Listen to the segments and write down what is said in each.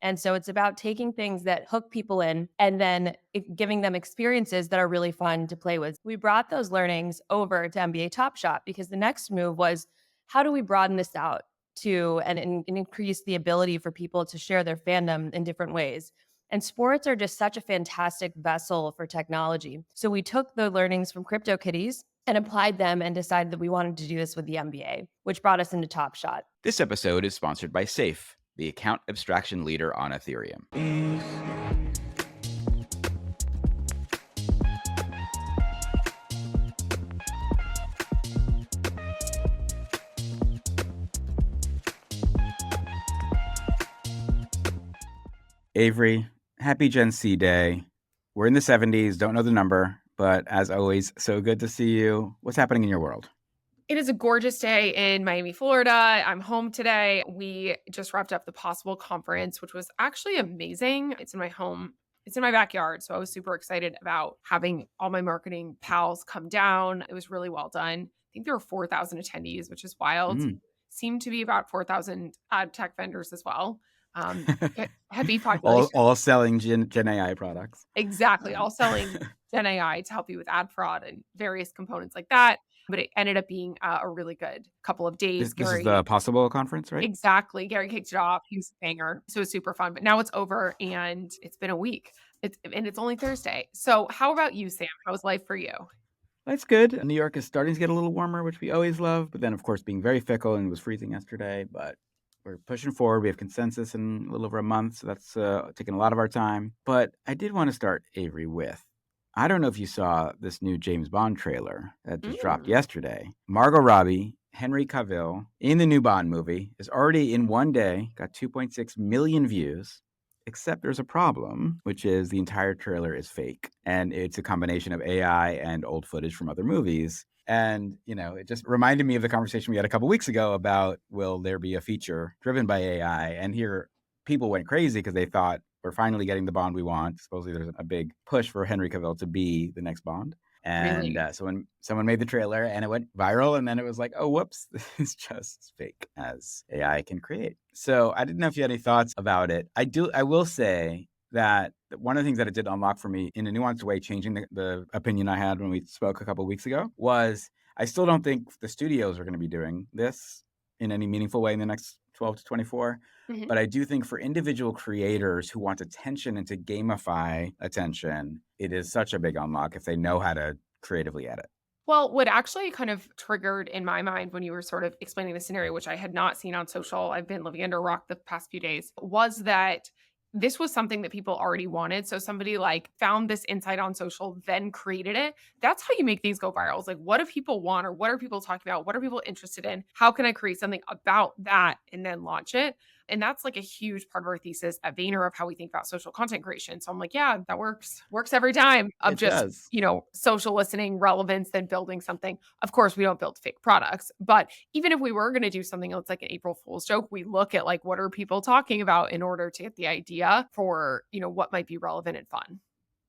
And so it's about taking things that hook people in and then giving them experiences that are really fun to play with. We brought those learnings over to NBA TopShot because the next move was, how do we broaden this out to and increase the ability for people to share their fandom in different ways? And sports are just such a fantastic vessel for technology. So we took the learnings from CryptoKitties and applied them and decided that we wanted to do this with the NBA, which brought us into TopShot. This episode is sponsored by Safe, the account abstraction leader on Ethereum. Avery, happy GenC Day. We're in the 70s, don't know the number, but as always, so good to see you. What's happening in your world? It is a gorgeous day in Miami, Florida. I'm home today. We just wrapped up the Possible conference, which was actually amazing. It's in my home. It's in my backyard. So I was super excited about having all my marketing pals come down. It was really well done. I think there were 4,000 attendees, which is wild. Seemed to be about 4,000 ad tech vendors as well. Heavy population. all selling Gen AI products. Exactly. All selling Gen AI to help you with ad fraud and various components like that. But it ended up being a really good couple of days. This is the Possible conference, right? Exactly. Gary kicked it off. He was a banger. So it was super fun. But now it's over and it's been a week. It's only Thursday. So how about you, Sam? How was life for you? That's good. New York is starting to get a little warmer, which we always love. But then, of course, being very fickle, and it was freezing yesterday. But we're pushing forward. We have consensus in a little over a month. So that's taking a lot of our time. But I did want to start, Avery, with, I don't know if you saw this new James Bond trailer that just dropped yesterday. Margot Robbie, Henry Cavill in the new Bond movie is already in one day, got 2.6 million views. Except there's a problem, which is the entire trailer is fake. And it's a combination of AI and old footage from other movies. And, it just reminded me of the conversation we had a couple weeks ago about, will there be a feature driven by AI? And here people went crazy because they thought, we're finally getting the Bond we want. Supposedly there's a big push for Henry Cavill to be the next Bond. And Really? so when someone made the trailer and it went viral, and then it was like, oh, whoops, this is just as fake as AI can create. So I didn't know if you had any thoughts about it. I will say that one of the things that it did unlock for me in a nuanced way, changing the opinion I had when we spoke a couple of weeks ago, was I still don't think the studios are going to be doing this in any meaningful way in the next 12 to 24. But I do think for individual creators who want attention and to gamify attention, it is such a big unlock if they know how to creatively edit. Well, what actually kind of triggered in my mind when you were sort of explaining the scenario, which I had not seen on social, I've been living under a rock the past few days, was that this was something that people already wanted. So somebody like found this insight on social, then created it. That's how you make things go viral. It's like, what do people want, or what are people talking about? What are people interested in? How can I create something about that and then launch it? And that's like a huge part of our thesis at Vayner of how we think about social content creation. So I'm like, yeah, that works every time of It just, does. social listening, relevance, then building something. Of course, we don't build fake products, but even if we were going to do something else like an April Fool's joke, we look at like, what are people talking about in order to get the idea for, what might be relevant and fun.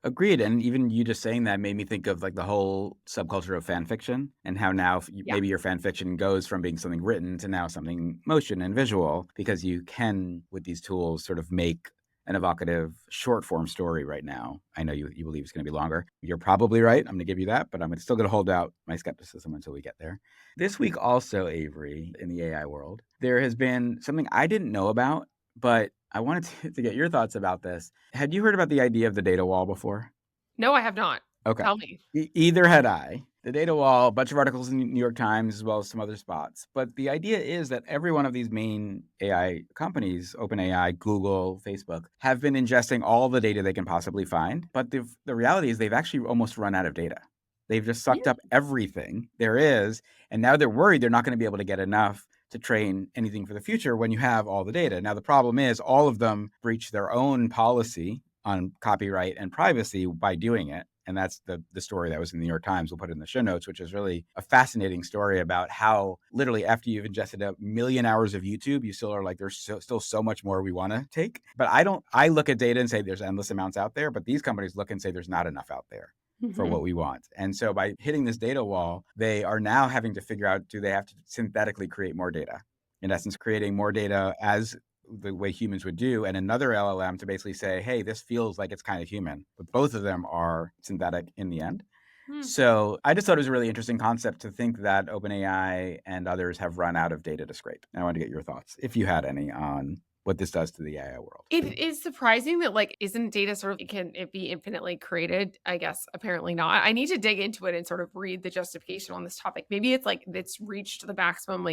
Agreed. And even you just saying that made me think of like the whole subculture of fan fiction and how now Yeah. maybe your fan fiction goes from being something written to now something motion and visual, because you can, with these tools, sort of make an evocative short form story right now. I know you believe it's going to be longer. You're probably right. I'm going to give you that, but I'm still going to hold out my skepticism until we get there. This week also, Avery, in the AI world, there has been something I didn't know about, but I wanted to get your thoughts about this. Had you heard about the idea of the data wall before? No, I have not. Okay. Tell me. Either had I. The data wall, a bunch of articles in the New York Times, as well as some other spots. But the idea is that every one of these main AI companies, OpenAI, Google, Facebook, have been ingesting all the data they can possibly find. But the reality is they've actually almost run out of data. They've just sucked up everything there is. And now they're worried they're not going to be able to get enough to train anything for the future when you have all the data. Now, the problem is all of them breach their own policy on copyright and privacy by doing it. And that's the story that was in the New York Times. We'll put it in the show notes, which is really a fascinating story about how literally after you've ingested 1 million hours of YouTube, you still are like, there's still so much more we want to take. But I look at data and say there's endless amounts out there, but these companies look and say there's not enough out there for what we want. And so by hitting this data wall, they are now having to figure out, do they have to synthetically create more data? In essence, creating more data as the way humans would do, and another LLM to basically say, hey, this feels like it's kind of human. But both of them are synthetic in the end. Hmm. So I just thought it was a really interesting concept to think that OpenAI and others have run out of data to scrape. And I wanted to get your thoughts, if you had any, on what this does to the AI world. It is surprising that isn't data sort of, can it be infinitely created? I guess apparently not. I need to dig into it and sort of read the justification on this topic. Maybe it's it's reached the maximum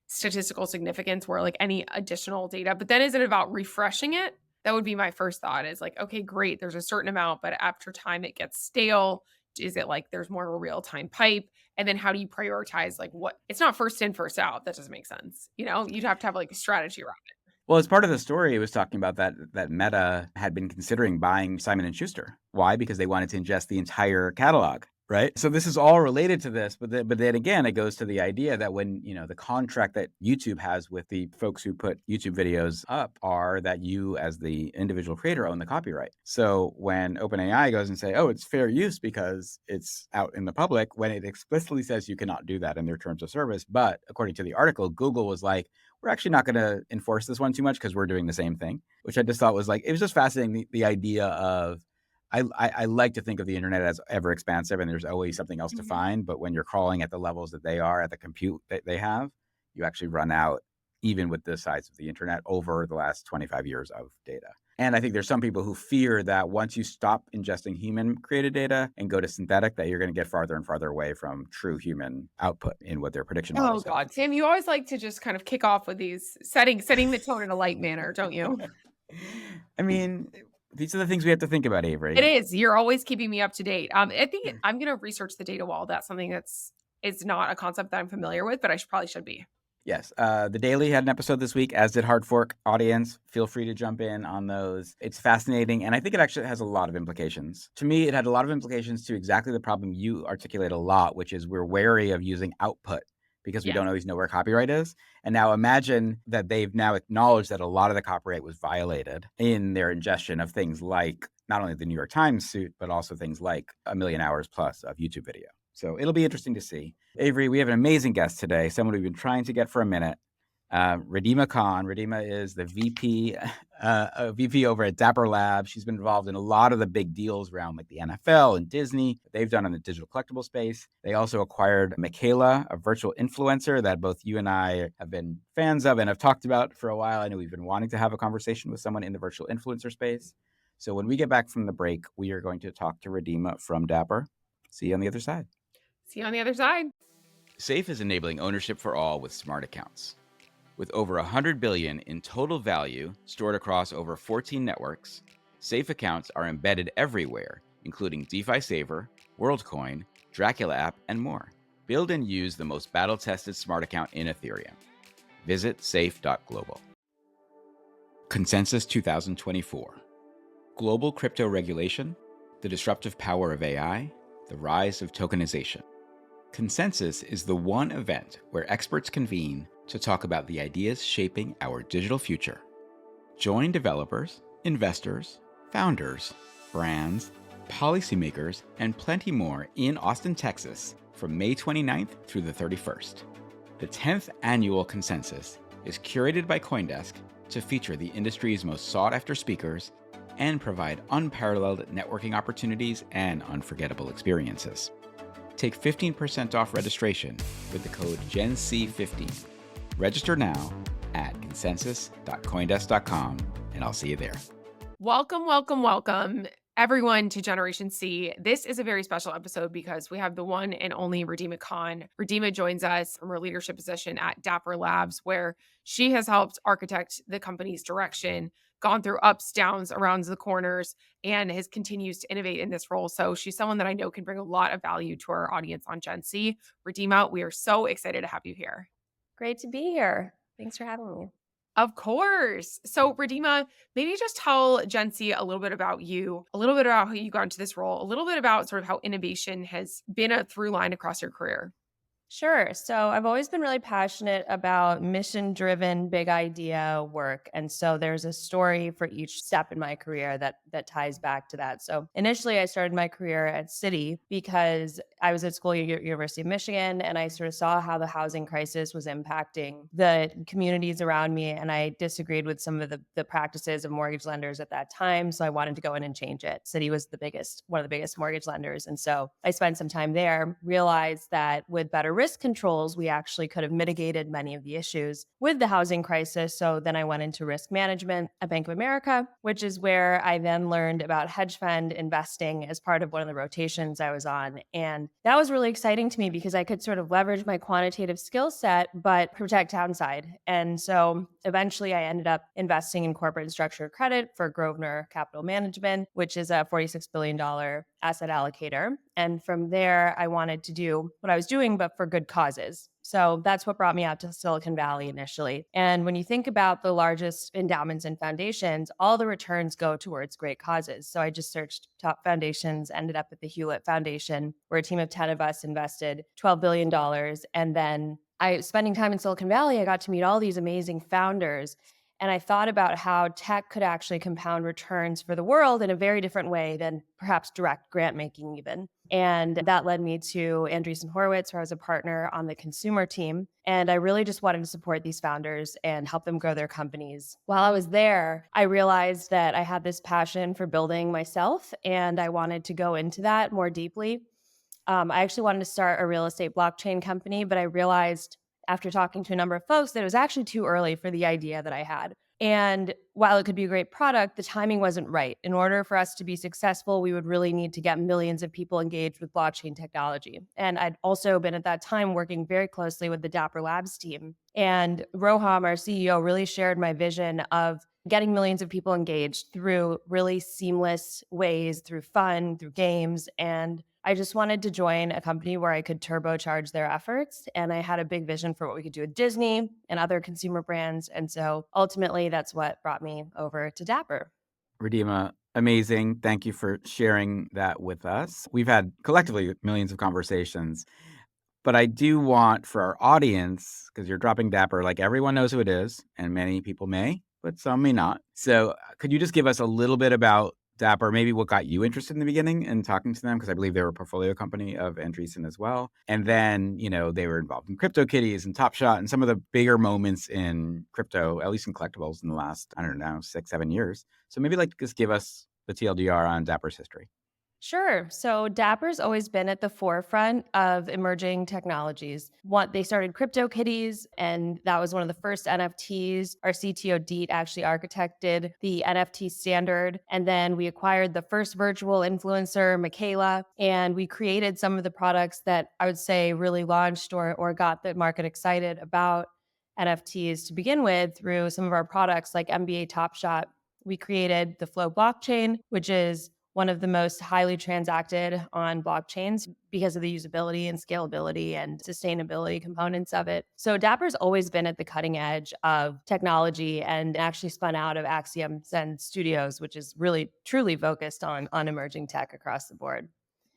statistical significance where any additional data, but then is it about refreshing it? That would be my first thought, is okay, great, there's a certain amount, but after time it gets stale. Is it there's more of a real-time pipe? And then how do you prioritize what? It's not first in, first out. That doesn't make sense. You'd have to have a strategy around it. Well, as part of the story, it was talking about that Meta had been considering buying Simon & Schuster. Why? Because they wanted to ingest the entire catalog, right? So this is all related to this, but then again, it goes to the idea that when, the contract that YouTube has with the folks who put YouTube videos up are that you as the individual creator own the copyright. So when OpenAI goes and say, oh, it's fair use because it's out in the public, when it explicitly says you cannot do that in their terms of service, but according to the article, Google was like, we're actually not going to enforce this one too much because we're doing the same thing, which I just thought was it was just fascinating. The idea of, I like to think of the internet as ever expansive and there's always something else to find. But when you're crawling at the levels that they are at the compute that they have, you actually run out, even with the size of the internet, over the last 25 years of data. And I think there's some people who fear that once you stop ingesting human created data and go to synthetic, that you're going to get farther and farther away from true human output in what their prediction models Oh God, Sam, you always like to just kind of kick off with these setting the tone in a light manner, don't you? I mean, these are the things we have to think about, Avery. It is. You're always keeping me up to date. I think I'm going to research the data wall. That's something it's not a concept that I'm familiar with, but I probably should be. Yes. The Daily had an episode this week, as did Hard Fork. Audience, feel free to jump in on those. It's fascinating. And I think it actually has a lot of implications. To me, it had a lot of implications to exactly the problem you articulate a lot, which is we're wary of using output because we don't always know where copyright is. And now imagine that they've now acknowledged that a lot of the copyright was violated in their ingestion of things like not only the New York Times suit, but also things like 1 million hours plus of YouTube video. So it'll be interesting to see. Avery, we have an amazing guest today, someone we've been trying to get for a minute. Ridhima Kahn. Ridhima is the VP over at Dapper Labs. She's been involved in a lot of the big deals around the NFL and Disney that they've done in the digital collectible space. They also acquired Miquela, a virtual influencer that both you and I have been fans of and have talked about for a while. I know we've been wanting to have a conversation with someone in the virtual influencer space. So when we get back from the break, we are going to talk to Ridhima from Dapper. See you on the other side. See you on the other side. Safe is enabling ownership for all with smart accounts. With over $100 billion in total value stored across over 14 networks, Safe accounts are embedded everywhere, including DeFi Saver, WorldCoin, Dracula app, and more. Build and use the most battle-tested smart account in Ethereum. Visit safe.global. Consensus 2024. Global crypto regulation, the disruptive power of AI, the rise of tokenization. Consensus is the one event where experts convene to talk about the ideas shaping our digital future. Join developers, investors, founders, brands, policymakers, and plenty more in Austin, Texas from May 29th through the 31st. The 10th annual Consensus is curated by CoinDesk to feature the industry's most sought-after speakers and provide unparalleled networking opportunities and unforgettable experiences. Take 15% off registration with the code GenC15. Register now at consensus.coindesk.com, and I'll see you there. Welcome, welcome, welcome, everyone, to Generation C. This is a very special episode because we have the one and only Ridhima Kahn. Ridhima joins us from her leadership position at Dapper Labs, where she has helped architect the company's direction, gone through ups, downs, arounds the corners, and continues to innovate in this role. So she's someone that I know can bring a lot of value to our audience on Gen C. Ridhima, we are so excited to have you here. Great to be here. Thanks for having me. Of course. So Ridhima, maybe just tell Gen C a little bit about you, a little bit about how you got into this role, a little bit about sort of how innovation has been a through line across your career. Sure. So I've always been really passionate about mission driven, big idea work. And so there's a story for each step in my career that ties back to that. So initially, I started my career at Citi because I was at school at University of Michigan, and I sort of saw how the housing crisis was impacting the communities around me. And I disagreed with some of the practices of mortgage lenders at that time. So I wanted to go in and change it. Citi was one of the biggest mortgage lenders. And so I spent some time there, realized that with better risk controls, we actually could have mitigated many of the issues with the housing crisis. So then I went into risk management at Bank of America, which is where I then learned about hedge fund investing as part of one of the rotations I was on. And that was really exciting to me because I could sort of leverage my quantitative skill set, but protect downside. And so eventually I ended up investing in corporate and structured credit for Grosvenor Capital Management, which is a $46 billion asset allocator. And from there, I wanted to do what I was doing, but for good causes. So that's what brought me out to Silicon Valley initially. And when you think about the largest endowments and foundations, all the returns go towards great causes. So I just searched top foundations, ended up at the Hewlett Foundation, where a team of 10 of us invested $12 billion. And then spending time in Silicon Valley, I got to meet all these amazing founders. And I thought about how tech could actually compound returns for the world in a very different way than perhaps direct grant making, even. And that led me to Andreessen Horowitz, where I was a partner on the consumer team. And I really just wanted to support these founders and help them grow their companies. While I was there, I realized that I had this passion for building myself, and I wanted to go into that more deeply. I actually wanted to start a real estate blockchain company, but I realized after talking to a number of folks that it was actually too early for the idea that I had. And while it could be a great product, the timing wasn't right. In order for us to be successful, we would really need to get millions of people engaged with blockchain technology. And I'd also been at that time working very closely with the Dapper Labs team. And Roham, our CEO, really shared my vision of getting millions of people engaged through really seamless ways, through fun, through games. And I just wanted to join a company where I could turbocharge their efforts. And I had a big vision for what we could do with Disney and other consumer brands. And so ultimately, that's what brought me over to Dapper. Ridhima, amazing. Thank you for sharing that with us. We've had collectively millions of conversations, but I do want for our audience, because you're dropping Dapper, like everyone knows who it is, and many people may, but some may not. So could you just give us a little bit about Dapper, maybe what got you interested in the beginning in talking to them? Because I believe they were a portfolio company of Andreessen as well. And then, they were involved in CryptoKitties and TopShot and some of the bigger moments in crypto, at least in collectibles in the last, I don't know, 6-7 years. So maybe just give us the TLDR on Dapper's history. Sure. So Dapper's always been at the forefront of emerging technologies. They started CryptoKitties, and that was one of the first NFTs. Our CTO Deet actually architected the NFT standard. And then we acquired the first virtual influencer, Miquela, and we created some of the products that I would say really launched or got the market excited about NFTs to begin with through some of our products like NBA TopShot. We created the Flow blockchain, which is one of the most highly transacted on blockchains because of the usability and scalability and sustainability components of it. So Dapper's always been at the cutting edge of technology and actually spun out of Axiom Zen Studios, which is really truly focused on emerging tech across the board.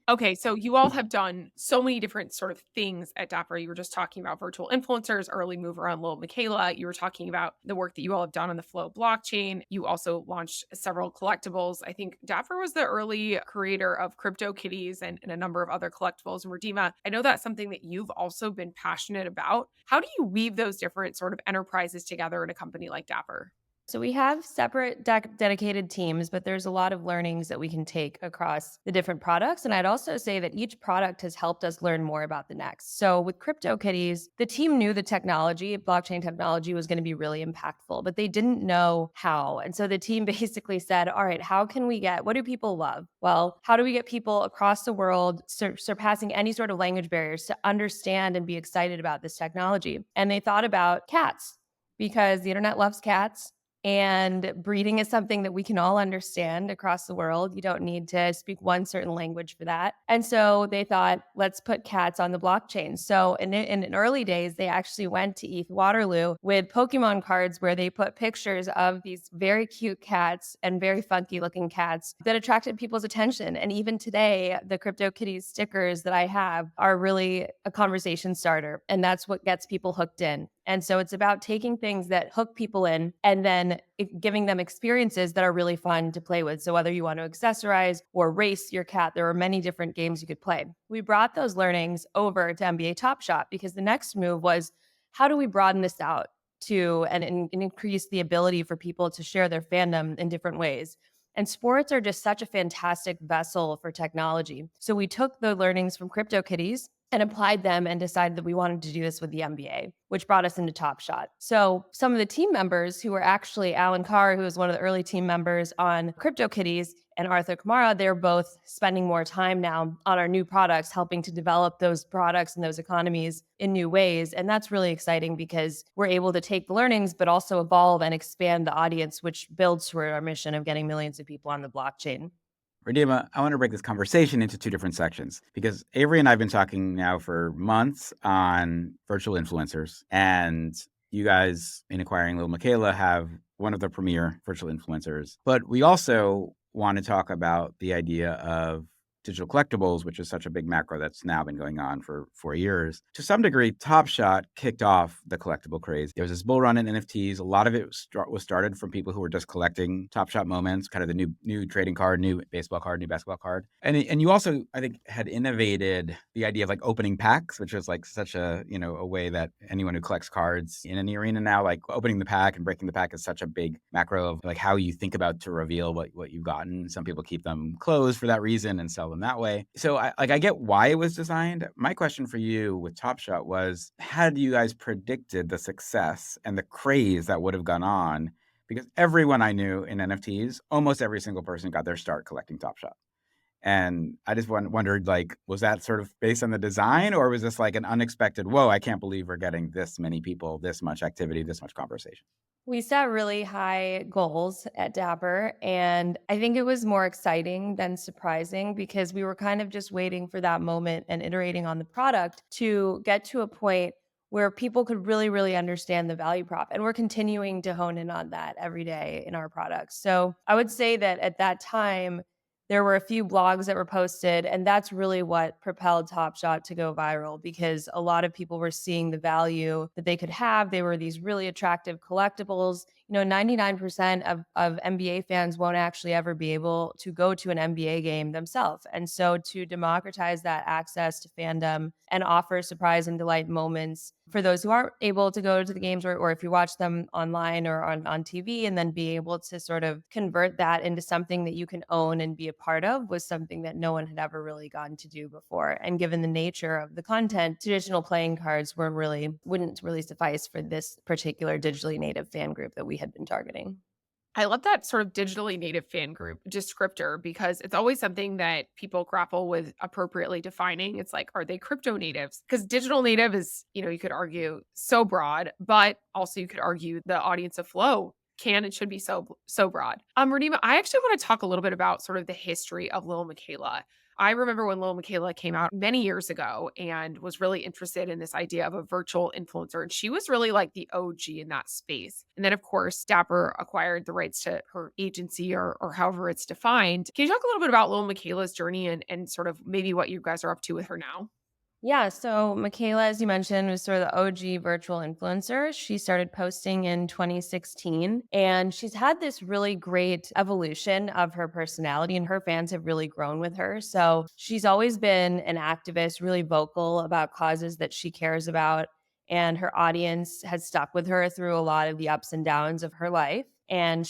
Okay, so you all have done so many different sort of things at Dapper. You were just talking about virtual influencers, early mover on Lil Miquela. You were talking about the work that you all have done on the Flow blockchain. You also launched several collectibles. I think Dapper was the early creator of CryptoKitties and a number of other collectibles. And Ridhima, I know that's something that you've also been passionate about. How do you weave those different sort of enterprises together in a company like Dapper? So we have separate dedicated teams, but there's a lot of learnings that we can take across the different products. And I'd also say that each product has helped us learn more about the next. So with CryptoKitties, the team knew the technology, blockchain technology was going to be really impactful, but they didn't know how. And so the team basically said, all right, what do people love? Well, how do we get people across the world surpassing any sort of language barriers to understand and be excited about this technology? And they thought about cats because the internet loves cats. And breeding is something that we can all understand across the world. You don't need to speak one certain language for that. And so they thought, let's put cats on the blockchain. So in early days, they actually went to ETH Waterloo with Pokemon cards where they put pictures of these very cute cats and very funky looking cats that attracted people's attention. And even today, the CryptoKitties stickers that I have are really a conversation starter. And that's what gets people hooked in. And so it's about taking things that hook people in and then giving them experiences that are really fun to play with. So whether you want to accessorize or race your cat, there are many different games you could play. We brought those learnings over to NBA TopShot because the next move was, how do we broaden this out to and increase the ability for people to share their fandom in different ways? And sports are just such a fantastic vessel for technology. So we took the learnings from CryptoKitties and applied them and decided that we wanted to do this with the NBA, which brought us into Top Shot. So some of the team members who were actually Alan Carr, who was one of the early team members on CryptoKitties, and Arthur Kamara, they're both spending more time now on our new products, helping to develop those products and those economies in new ways. And that's really exciting because we're able to take the learnings, but also evolve and expand the audience, which builds toward our mission of getting millions of people on the blockchain. Ridhima, I want to break this conversation into two different sections because Avery and I have been talking now for months on virtual influencers. And you guys in acquiring Little Miquela have one of the premier virtual influencers. But we also want to talk about the idea of digital collectibles, which is such a big macro that's now been going on for 4 years. To some degree, Top Shot kicked off the collectible craze. There was this bull run in NFTs. A lot of it was started from people who were just collecting Top Shot moments, kind of the new trading card, new baseball card, new basketball card. And you also, I think, had innovated the idea of like opening packs, which was like such a way that anyone who collects cards in any arena now, like opening the pack and breaking the pack is such a big macro of like how you think about to reveal what you've gotten. Some people keep them closed for that reason and sell them that way. So I get why it was designed. My question for you with Top Shot was, had you guys predicted the success and the craze that would have gone on? Because everyone I knew in NFTs, almost every single person got their start collecting Top Shot. And I just wondered, like, was that sort of based on the design, or was this like an unexpected, whoa, I can't believe we're getting this many people, this much activity, this much conversation? We set really high goals at Dapper, and I think it was more exciting than surprising because we were kind of just waiting for that moment and iterating on the product to get to a point where people could really, really understand the value prop. And we're continuing to hone in on that every day in our products. So I would say that at that time, there were a few blogs that were posted, and that's really what propelled Top Shot to go viral because a lot of people were seeing the value that they could have. They were these really attractive collectibles. 99% of NBA fans won't actually ever be able to go to an NBA game themselves. And so to democratize that access to fandom and offer surprise and delight moments for those who aren't able to go to the games or if you watch them online or on TV and then be able to sort of convert that into something that you can own and be a part of was something that no one had ever really gotten to do before. And given the nature of the content, traditional playing cards wouldn't really suffice for this particular digitally native fan group that we had been targeting. I love that sort of digitally native fan group descriptor because it's always something that people grapple with appropriately defining. It's like, are they crypto natives? Because digital native is, you could argue so broad, but also you could argue the audience of flow can and should be so broad. Ridhima, I actually want to talk a little bit about sort of the history of Lil Miquela. I remember when Lil Miquela came out many years ago and was really interested in this idea of a virtual influencer. And she was really like the OG in that space. And then, of course, Dapper acquired the rights to her agency or however it's defined. Can you talk a little bit about Lil Miquela's journey and sort of maybe what you guys are up to with her now? Yeah, so Miquela, as you mentioned, was sort of the OG virtual influencer. She started posting in 2016, and she's had this really great evolution of her personality, and her fans have really grown with her. So she's always been an activist, really vocal about causes that she cares about, and her audience has stuck with her through a lot of the ups and downs of her life. And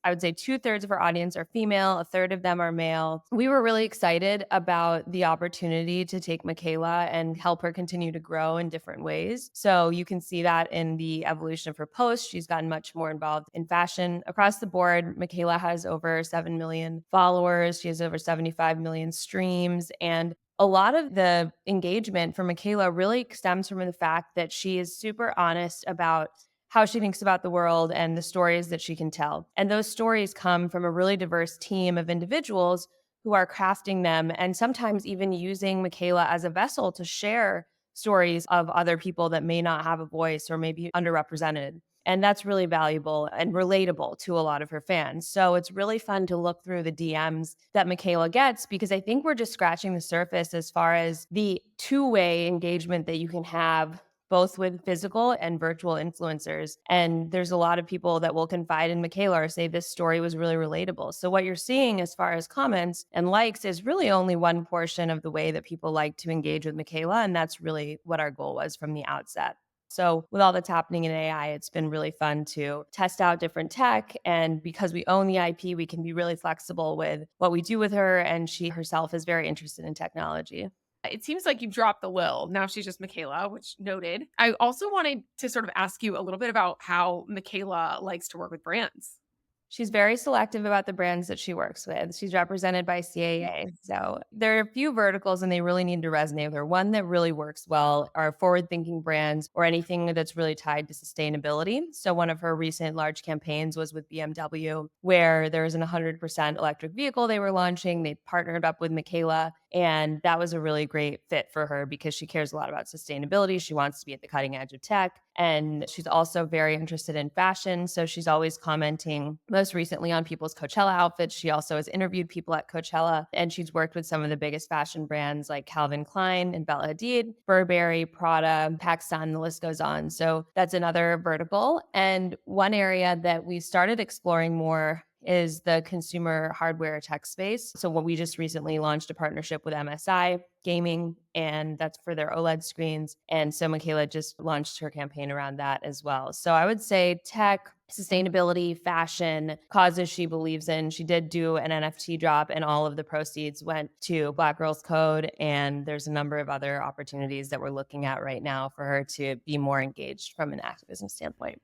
I would say 2/3 of our audience are female, a third of them are male. We were really excited about the opportunity to take Miquela and help her continue to grow in different ways. So you can see that in the evolution of her posts. She's gotten much more involved in fashion across the board. Miquela has over 7 million followers. She has over 75 million streams. And a lot of the engagement for Miquela really stems from the fact that she is super honest about how she thinks about the world and the stories that she can tell. And those stories come from a really diverse team of individuals who are crafting them and sometimes even using Miquela as a vessel to share stories of other people that may not have a voice or maybe underrepresented. And that's really valuable and relatable to a lot of her fans. So it's really fun to look through the DMs that Miquela gets because I think we're just scratching the surface as far as the two-way engagement that you can have both with physical and virtual influencers. And there's a lot of people that will confide in Miquela or say this story was really relatable. So what you're seeing as far as comments and likes is really only one portion of the way that people like to engage with Miquela. And that's really what our goal was from the outset. So with all that's happening in AI, it's been really fun to test out different tech. And because we own the IP, we can be really flexible with what we do with her. And she herself is very interested in technology. It seems like you've dropped the Lil. Now she's just Miquela, which noted. I also wanted to sort of ask you a little bit about how Miquela likes to work with brands. She's very selective about the brands that she works with. She's represented by CAA. So there are a few verticals and they really need to resonate with her. One that really works well are forward-thinking brands or anything that's really tied to sustainability. So one of her recent large campaigns was with BMW, where there was an 100% electric vehicle they were launching. They partnered up with Miquela, and that was a really great fit for her because she cares a lot about sustainability. She wants to be at the cutting edge of tech. And she's also very interested in fashion. So she's always commenting, most recently on people's Coachella outfits. She also has interviewed people at Coachella, and she's worked with some of the biggest fashion brands like Calvin Klein and Bella Hadid, Burberry, Prada, Pakistan, the list goes on. So that's another vertical. And one area that we started exploring more is the consumer hardware tech space. So what we just recently launched a partnership with MSI Gaming, and that's for their OLED screens. And so Miquela just launched her campaign around that as well. So I would say tech, sustainability, fashion, causes she believes in. She did do an NFT drop, and all of the proceeds went to Black Girls Code. And there's a number of other opportunities that we're looking at right now for her to be more engaged from an activism standpoint.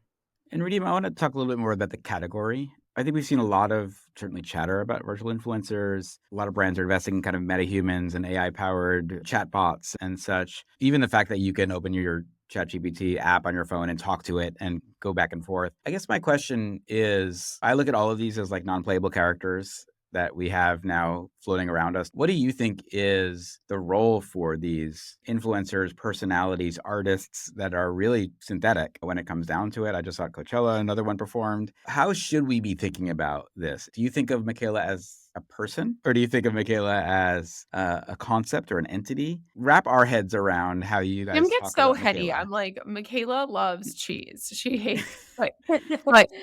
And Ridhima, I want to talk a little bit more about the category. I think we've seen a lot of certainly chatter about virtual influencers. A lot of brands are investing in kind of metahumans and AI-powered chatbots and such. Even the fact that you can open your ChatGPT app on your phone and talk to it and go back and forth. I guess my question is, I look at all of these as like non-playable characters that we have now floating around us. What do you think is the role for these influencers, personalities, artists that are really synthetic when it comes down to it? I just saw Coachella, another one performed. How should we be thinking about this? Do you think of Miquela as a person, or do you think of Miquela as a concept or an entity? Wrap our heads around how you Kim guys gets talk so about heady. Miquela. I'm like, Miquela loves cheese. She hates like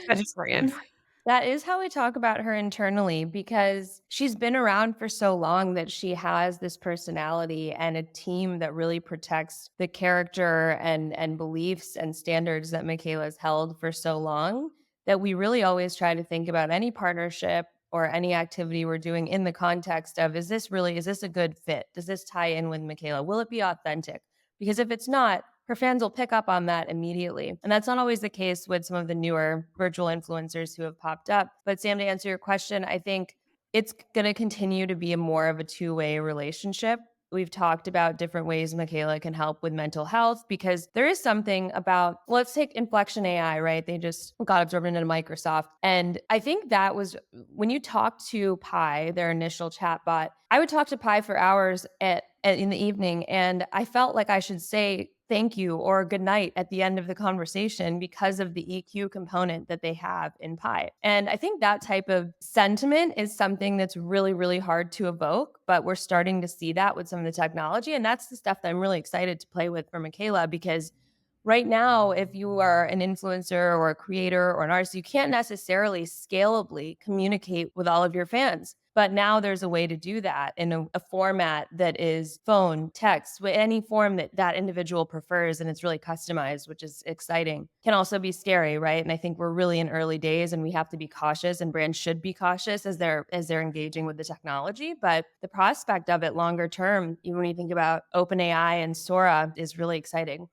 vegetarian. That is how we talk about her internally because she's been around for so long that she has this personality and a team that really protects the character and beliefs and standards that Miquela's held for so long that we really always try to think about any partnership or any activity we're doing in the context of, is this a good fit? Does this tie in with Miquela? Will it be authentic? Because if it's not, her fans will pick up on that immediately. And that's not always the case with some of the newer virtual influencers who have popped up. But Sam, to answer your question, I think it's going to continue to be a more of a two-way relationship. We've talked about different ways Miquela can help with mental health because there is something about, let's take Inflection AI, right? They just got absorbed into Microsoft. And I think that was when you talk to Pi, their initial chatbot, I would talk to Pi for hours in the evening. And I felt like I should say thank you or good night at the end of the conversation because of the EQ component that they have in Pi. And I think that type of sentiment is something that's really, really hard to evoke, but we're starting to see that with some of the technology. And that's the stuff that I'm really excited to play with for Miquela because right now, if you are an influencer or a creator or an artist, you can't necessarily scalably communicate with all of your fans. But now there's a way to do that in a format that is phone, text, any form that that individual prefers. And it's really customized, which is exciting. Can also be scary, right? And I think we're really in early days and we have to be cautious, and brands should be cautious as they're engaging with the technology. But the prospect of it longer term, even when you think about OpenAI and Sora, is really exciting.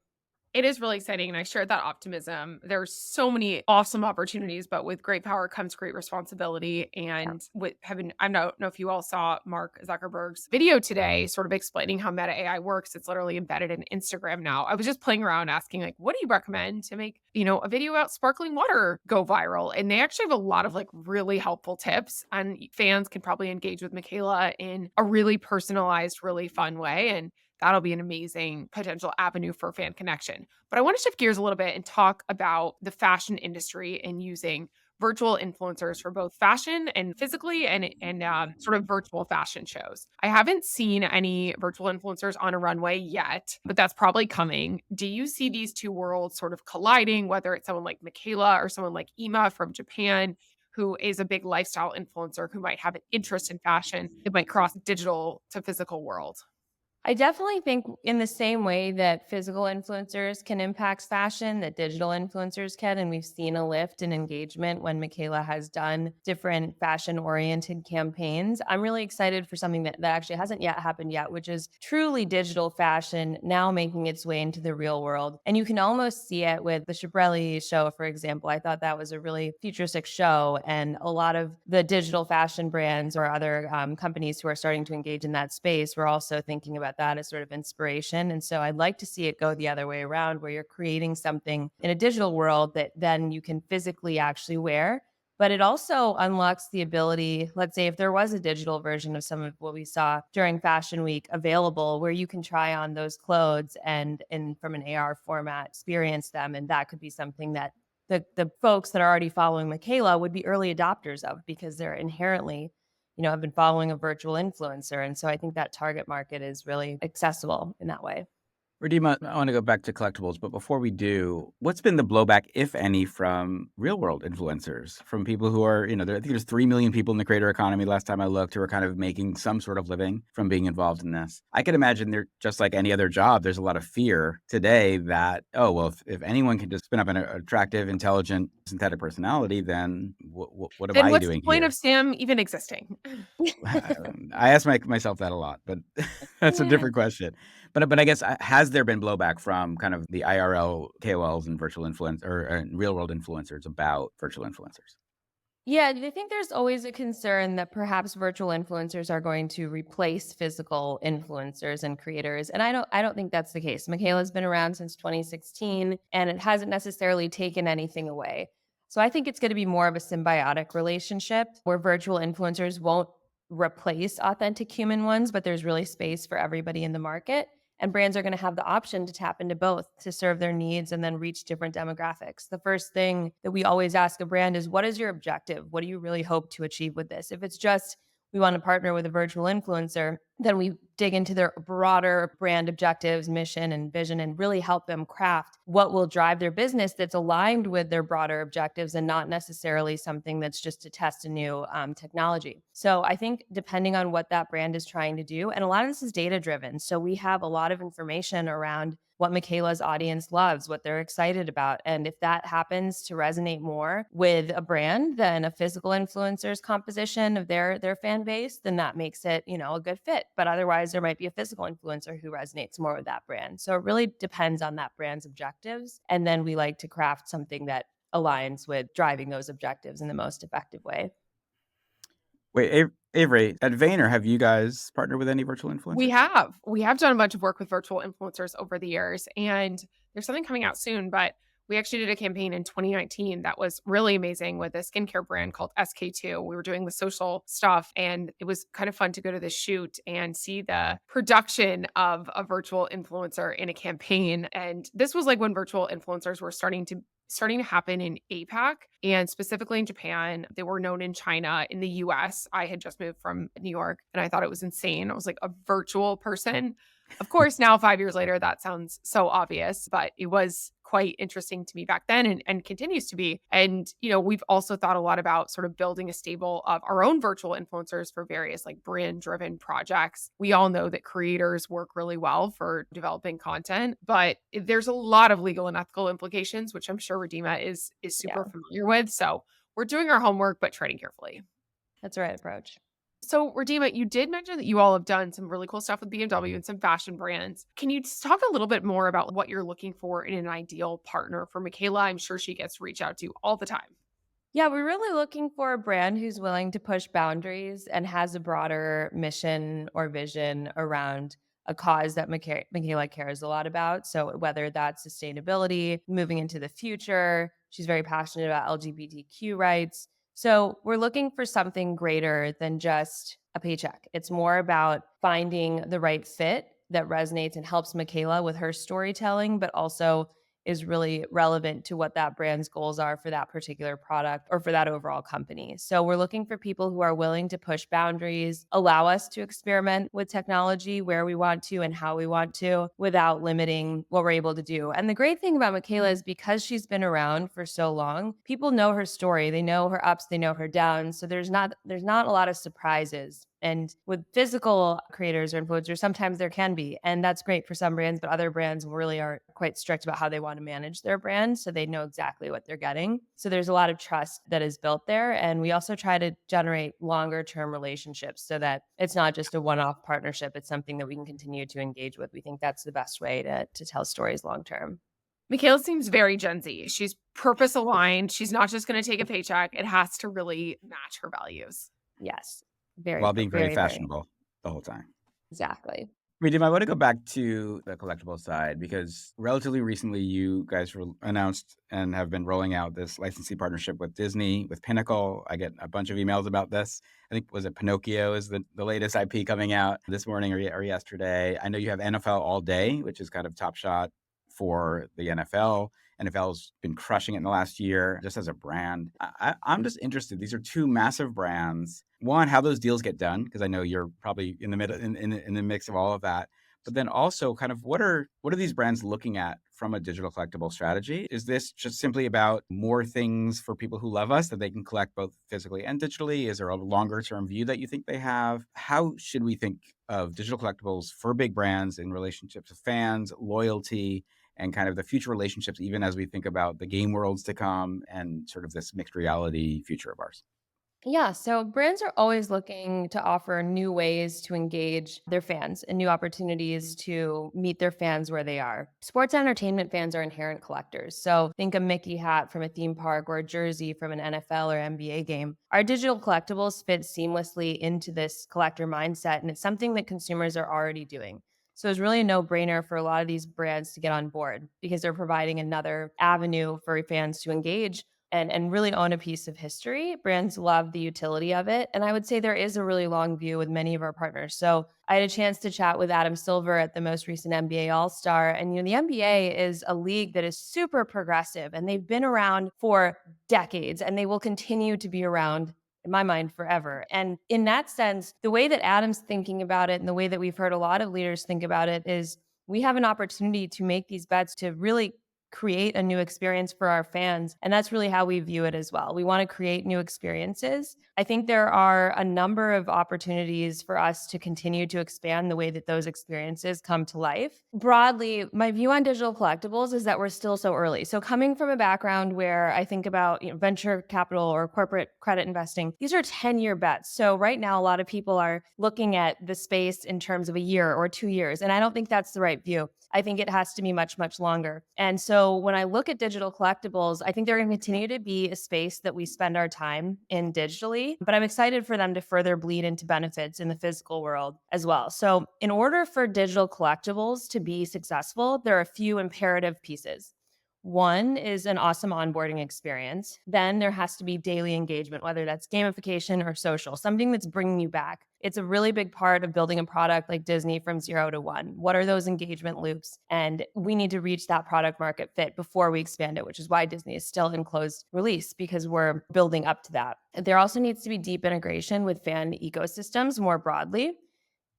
It is really exciting, and I shared that optimism. There's so many awesome opportunities, but with great power comes great responsibility. And with having, I don't know if you all saw Mark Zuckerberg's video today, sort of explaining how Meta AI works. It's literally embedded in Instagram now. I was just playing around asking, like, what do you recommend to make, a video about sparkling water go viral? And they actually have a lot of like really helpful tips, and fans can probably engage with Miquela in a really personalized, really fun way. And that'll be an amazing potential avenue for fan connection. But I want to shift gears a little bit and talk about the fashion industry and using virtual influencers for both fashion and physically and sort of virtual fashion shows. I haven't seen any virtual influencers on a runway yet, but that's probably coming. Do you see these two worlds sort of colliding, whether it's someone like Miquela or someone like Ima from Japan, who is a big lifestyle influencer who might have an interest in fashion that might cross digital to physical world? I definitely think in the same way that physical influencers can impact fashion, that digital influencers can. And we've seen a lift in engagement when Miquela has done different fashion oriented campaigns. I'm really excited for something that actually hasn't yet happened yet, which is truly digital fashion now making its way into the real world. And you can almost see it with the Schiaparelli show, for example. I thought that was a really futuristic show. And a lot of the digital fashion brands or other companies who are starting to engage in that space were also thinking about that as sort of inspiration. And so I'd like to see it go the other way around, where you're creating something in a digital world that then you can physically actually wear. But it also unlocks the ability, let's say if there was a digital version of some of what we saw during Fashion Week available, where you can try on those clothes and from an AR format, experience them. And that could be something that the folks that are already following Miquela would be early adopters of, because they're inherently have been following a virtual influencer. And so I think that target market is really accessible in that way. Ridhima, I want to go back to collectibles, but before we do, what's been the blowback, if any, from real world influencers, from people who are, I think there's 3 million people in the creator economy last time I looked who are kind of making some sort of living from being involved in this. I can imagine they're just like any other job. There's a lot of fear today that, oh, well, if anyone can just spin up an attractive, intelligent, synthetic personality, then what am Then I what's the doing point here? of Sam even existing? I ask myself that a lot, but that's a different question. But I guess has there been blowback from kind of the IRL KOLs and virtual influence or real world influencers about virtual influencers? Yeah, I think there's always a concern that perhaps virtual influencers are going to replace physical influencers and creators. And I don't think that's the case. Miquela's been around since 2016 and it hasn't necessarily taken anything away. So I think it's going to be more of a symbiotic relationship where virtual influencers won't replace authentic human ones, but there's really space for everybody in the market. And brands are going to have the option to tap into both to serve their needs and then reach different demographics. The first thing that we always ask a brand is, what is your objective? What do you really hope to achieve with this? If it's just, we want to partner with a virtual influencer, then we dig into their broader brand objectives, mission, and vision, and really help them craft what will drive their business that's aligned with their broader objectives and not necessarily something that's just to test a new technology. So I think depending on what that brand is trying to do, and a lot of this is data driven. So we have a lot of information around what Miquela's audience loves, what they're excited about. And if that happens to resonate more with a brand than a physical influencer's composition of their fan base, then that makes it, a good fit. But otherwise, there might be a physical influencer who resonates more with that brand. So it really depends on that brand's objectives. And then we like to craft something that aligns with driving those objectives in the most effective way. Wait, Avery, at Vayner, have you guys partnered with any virtual influencers? We have done a bunch of work with virtual influencers over the years, and there's something coming out soon, but we actually did a campaign in 2019 that was really amazing with a skincare brand called SK2. We were doing the social stuff, and it was kind of fun to go to the shoot and see the production of a virtual influencer in a campaign. And this was like when virtual influencers were starting to happen in APAC and specifically in Japan. They were known in China. In the US, I had just moved from New York and I thought it was insane. I was like, a virtual person. Of course, now 5 years later, that sounds so obvious, but it was quite interesting to me back then and continues to be. And, we've also thought a lot about sort of building a stable of our own virtual influencers for various like brand driven projects. We all know that creators work really well for developing content, but there's a lot of legal and ethical implications, which I'm sure Ridhima is super familiar with. So we're doing our homework, but treading carefully. That's the right approach. So, Ridhima, you did mention that you all have done some really cool stuff with BMW and some fashion brands. Can you just talk a little bit more about what you're looking for in an ideal partner for Miquela? I'm sure she gets reached out to all the time. Yeah, we're really looking for a brand who's willing to push boundaries and has a broader mission or vision around a cause that Michaela cares a lot about. So, whether that's sustainability, moving into the future, she's very passionate about LGBTQ rights. So, we're looking for something greater than just a paycheck. It's more about finding the right fit that resonates and helps Michaela with her storytelling, but also is really relevant to what that brand's goals are for that particular product or for that overall company. So we're looking for people who are willing to push boundaries, allow us to experiment with technology where we want to and how we want to without limiting what we're able to do. And the great thing about Miquela is because she's been around for so long, people know her story. They know her ups, they know her downs. So there's not a lot of surprises. And with physical creators or influencers, sometimes there can be. And that's great for some brands, but other brands really are quite strict about how they want to manage their brand. So they know exactly what they're getting. So there's a lot of trust that is built there. And we also try to generate longer term relationships so that it's not just a one off partnership. It's something that we can continue to engage with. We think that's the best way to tell stories long term. Miquela seems very Gen Z. She's purpose aligned. She's not just going to take a paycheck. It has to really match her values. Yes. Very, while being very very, very fashionable the whole time. exactly. Redeem, I want to go back to the collectible side because relatively recently you guys announced and have been rolling out this licensing partnership with Disney, with Pinnacle. I get a bunch of emails about this. I think, was it Pinocchio is the latest IP coming out this morning or yesterday. I know you have NFL All Day, which is kind of Top Shot for the NFL. NFL's been crushing it in the last year just as a brand. I'm just interested. These are two massive brands. One, how those deals get done, because I know you're probably in the middle in the mix of all of that. But then also kind of what are these brands looking at from a digital collectible strategy? Is this just simply about more things for people who love us that they can collect both physically and digitally? Is there a longer term view that you think they have? How should we think of digital collectibles for big brands in relationships with fans, loyalty, and kind of the future relationships, even as we think about the game worlds to come and sort of this mixed reality future of ours? Yeah, so brands are always looking to offer new ways to engage their fans and new opportunities to meet their fans where they are. Sports entertainment fans are inherent collectors. So think a Mickey hat from a theme park or a jersey from an NFL or NBA game. Our digital collectibles fit seamlessly into this collector mindset, and it's something that consumers are already doing. So it's really a no brainer for a lot of these brands to get on board because they're providing another avenue for fans to engage and really own a piece of history. Brands love the utility of it. And I would say there is a really long view with many of our partners. So I had a chance to chat with Adam Silver at the most recent NBA All-Star. And the NBA is a league that is super progressive and they've been around for decades and they will continue to be around in my mind forever. And in that sense, the way that Adam's thinking about it and the way that we've heard a lot of leaders think about it is we have an opportunity to make these bets to really create a new experience for our fans. And that's really how we view it as well. We want to create new experiences. I think there are a number of opportunities for us to continue to expand the way that those experiences come to life. Broadly, my view on digital collectibles is that we're still so early. So coming from a background where I think about venture capital or corporate credit investing, these are 10-year bets. So right now, a lot of people are looking at the space in terms of a year or 2 years. And I don't think that's the right view. I think it has to be much, much longer. And so when I look at digital collectibles, I think they're going to continue to be a space that we spend our time in digitally, but I'm excited for them to further bleed into benefits in the physical world as well. So in order for digital collectibles to be successful, there are a few imperative pieces. One is an awesome onboarding experience. Then there has to be daily engagement, whether that's gamification or social, something that's bringing you back. It's a really big part of building a product like Disney from 0 to 1. What are those engagement loops? And we need to reach that product market fit before we expand it, which is why Disney is still in closed release because we're building up to that. There also needs to be deep integration with fan ecosystems more broadly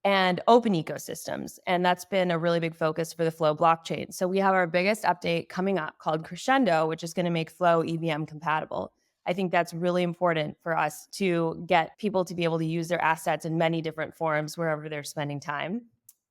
and open ecosystems. And that's been a really big focus for the Flow blockchain. So we have our biggest update coming up called Crescendo, which is going to make Flow EVM compatible. I think that's really important for us to get people to be able to use their assets in many different forms wherever they're spending time.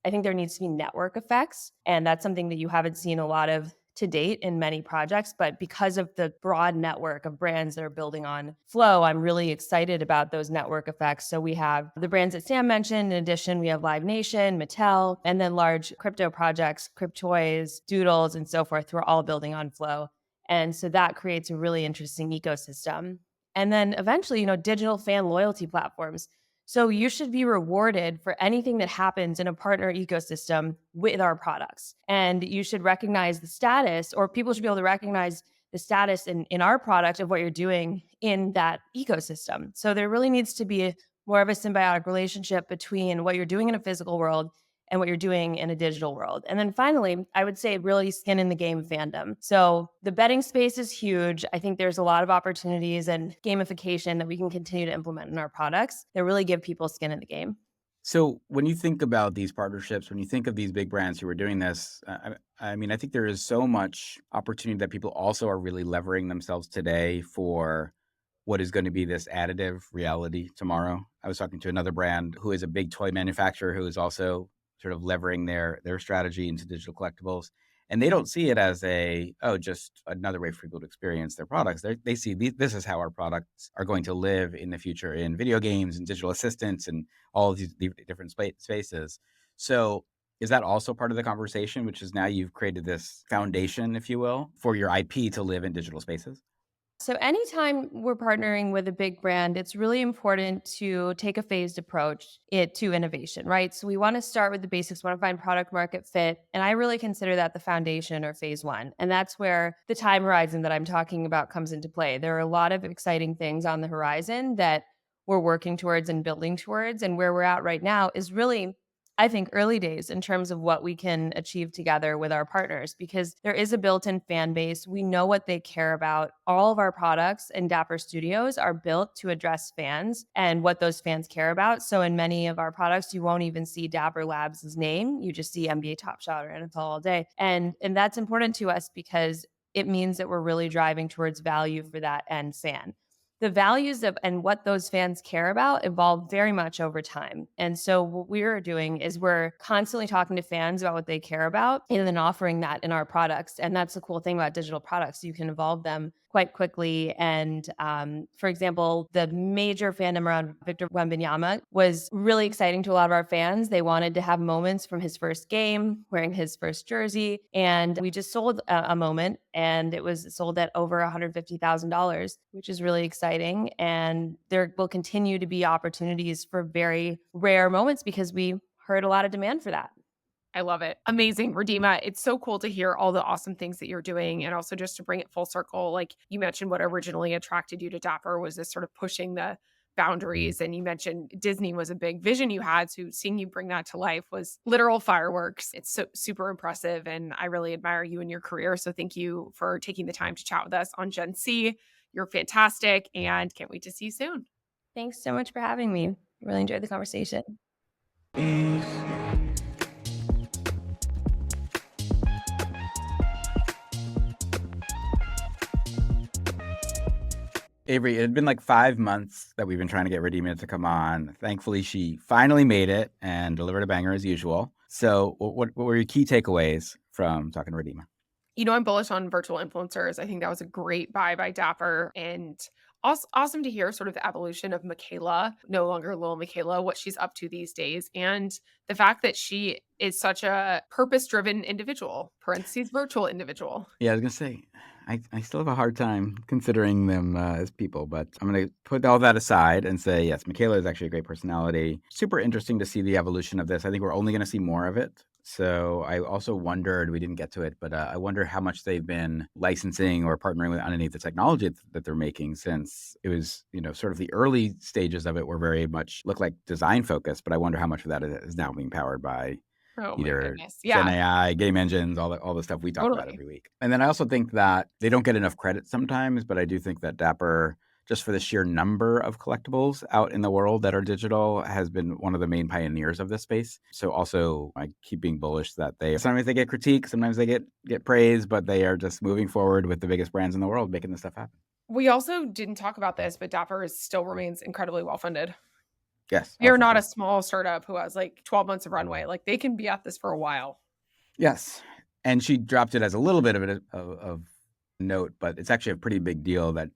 I think there needs to be network effects. And that's something that you haven't seen a lot of to date in many projects, but because of the broad network of brands that are building on Flow, I'm really excited about those network effects. So we have the brands that Sam mentioned. In addition, we have Live Nation, Mattel, and then large crypto projects, Cryptoys, Doodles, and so forth, who are all building on Flow. And so that creates a really interesting ecosystem. And then eventually, digital fan loyalty platforms. So you should be rewarded for anything that happens in a partner ecosystem with our products. And you should recognize the status, or people should be able to recognize the status in our product of what you're doing in that ecosystem. So there really needs to be more of a symbiotic relationship between what you're doing in a physical world and what you're doing in a digital world. And then finally, I would say really skin in the game fandom. So the betting space is huge. I think there's a lot of opportunities and gamification that we can continue to implement in our products that really give people skin in the game. So when you think about these partnerships, when you think of these big brands who are doing this, I mean, I think there is so much opportunity that people also are really levering themselves today for what is going to be this additive reality tomorrow. I was talking to another brand who is a big toy manufacturer who is also sort of levering their strategy into digital collectibles. And they don't see it as just another way for people to experience their products. They see this is how our products are going to live in the future in video games and digital assistants and all of these different spaces. So is that also part of the conversation, which is now you've created this foundation, if you will, for your IP to live in digital spaces? So, anytime we're partnering with a big brand, it's really important to take a phased approach to innovation, right? So, we want to start with the basics, want to find product market fit. And I really consider that the foundation or phase one. And that's where the time horizon that I'm talking about comes into play. There are a lot of exciting things on the horizon that we're working towards and building towards. And where we're at right now is really, I think, early days in terms of what we can achieve together with our partners, because there is a built-in fan base. We know what they care about. All of our products in Dapper Studios are built to address fans and what those fans care about. So in many of our products, you won't even see Dapper Labs' name. You just see NBA TopShot or NFL All Day. And that's important to us because it means that we're really driving towards value for that end fan. The values of and what those fans care about evolve very much over time. And so what we're doing is we're constantly talking to fans about what they care about and then offering that in our products. And that's the cool thing about digital products. You can evolve them quite quickly. And for example, the major fandom around Victor Wembanyama was really exciting to a lot of our fans. They wanted to have moments from his first game, wearing his first jersey. And we just sold a moment, and it was sold at over $150,000, which is really exciting. And there will continue to be opportunities for very rare moments because we heard a lot of demand for that. I love it. Amazing, Ridhima. It's so cool to hear all the awesome things that you're doing. And also just to bring it full circle, like you mentioned, what originally attracted you to Dapper was this sort of pushing the boundaries. And you mentioned Disney was a big vision you had. So seeing you bring that to life was literal fireworks. It's so super impressive. And I really admire you and your career. So thank you for taking the time to chat with us on GenC. You're fantastic and can't wait to see you soon. Thanks so much for having me. Really enjoyed the conversation. Avery, it had been like 5 months that we've been trying to get Ridhima to come on. Thankfully, she finally made it and delivered a banger as usual. So what were your key takeaways from talking to Ridhima? I'm bullish on virtual influencers. I think that was a great buy by Dapper, and awesome to hear sort of the evolution of Miquela, no longer little Miquela, what she's up to these days, and the fact that she is such a purpose-driven individual, parentheses, virtual individual. Yeah, I was going to say, I still have a hard time considering them as people, but I'm going to put all that aside and say, yes, Miquela is actually a great personality. Super interesting to see the evolution of this. I think we're only going to see more of it. So I also wondered, we didn't get to it, but I wonder how much they've been licensing or partnering with underneath the technology that they're making, since it was, sort of the early stages of it were very much look like design focused, but I wonder how much of that is now being powered by Oh my either goodness. Gen Yeah, AI, game engines, all the stuff we talk about totally. every week. And then I also think that they don't get enough credit sometimes, but I do think that Dapper, just for the sheer number of collectibles out in the world that are digital, has been one of the main pioneers of this space. So also I keep being bullish that sometimes they get critique, sometimes they get praise, but they are just moving forward with the biggest brands in the world, making this stuff happen. We also didn't talk about this, but Dapper still remains incredibly well funded. Yes. You're For not sure. a small startup who has like 12 months of runway. Like they can be at this for a while. Yes. And she dropped it as a little bit of note, but it's actually a pretty big deal that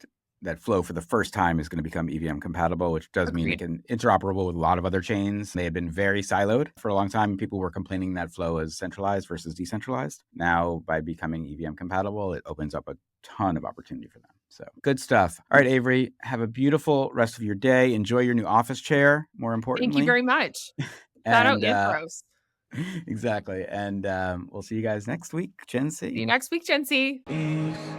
Flow for the first time is going to become EVM compatible, which does mean it Agreed. can interoperable with a lot of other chains. They had been very siloed for a long time. People were complaining that Flow is centralized versus decentralized. Now, by becoming EVM compatible, it opens up a ton of opportunity for them. So good stuff. All right, Avery, have a beautiful rest of your day. Enjoy your new office chair, more importantly. Thank you very much. Shout out Ithros. Exactly. And we'll see you guys next week, GenC. See you next week, GenC. Peace.